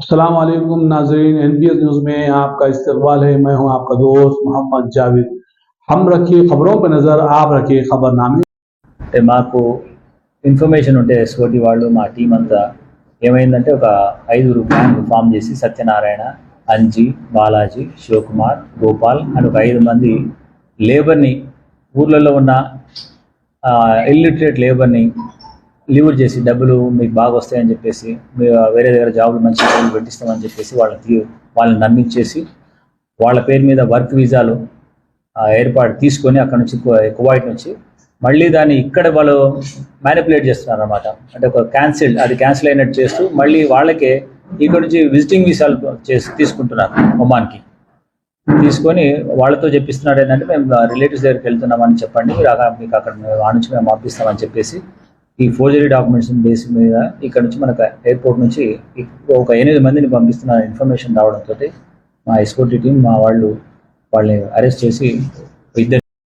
अस्सलाम वालेकुम नाज़रीन, NPS न्यूज़ में आपका इस्तकबाल है। मैं हूं आपका दोस्त मोहम्मद जावेद। हम रखिए खबरों पर नज़र, आप रखिए खबरनामे। అంటే మాకు ఇన్ఫర్మేషన్ ఉంటే ఎస్ఓటి వాళ్ళు మా టీం అంతా ఏమైందంటే ఒక 5 గ్యాంగ్ ఫామ్ చేసి సత్యనారాయణ, అంజీ, బాలాజీ, శివకుమార్, గోపాల్ అని ఒక 5 మంది లేబర్ని ఊర్లలో ఉన్న ఇల్లిటరేట్ లేబర్ని లీవర్ చేసి డబ్బులు మీకు బాగా వస్తాయని చెప్పేసి వేరే దగ్గర జాబులు మంచి జాబులు పెట్టిస్తామని చెప్పేసి వాళ్ళని నమ్మించేసి వాళ్ళ పేరు మీద వర్క్ వీసాలు ఏర్పాటు తీసుకొని అక్కడ నుంచి కువైట్ నుంచి మళ్ళీ దాన్ని ఇక్కడ వాళ్ళు మ్యానిపులేట్ చేస్తున్నారు అనమాట. అంటే ఒక క్యాన్సిల్ అయినట్టు చేస్తూ మళ్ళీ వాళ్ళకే ఇక్కడ నుంచి విజిటింగ్ వీసాలు తీసుకుంటున్నారు ఒమాన్కి. తీసుకొని వాళ్ళతో చెప్పిస్తున్నాడు ఏంటంటే మేము రిలేటివ్స్ దగ్గరికి వెళ్తున్నామని చెప్పండి, మీకు అక్కడ ఆ నుంచి మేము పంపిస్తామని చెప్పేసి ఈ ఫోర్జరీ డాక్యుమెంట్స్ బేస్ మీద ఇక్కడ నుంచి మనకు ఎయిర్పోర్ట్ నుంచి ఒక 8 మందిని పంపిస్తున్న ఇన్ఫర్మేషన్ రావడంతో మా ఎస్కోటీ టీం వాళ్ళని అరెస్ట్ చేసి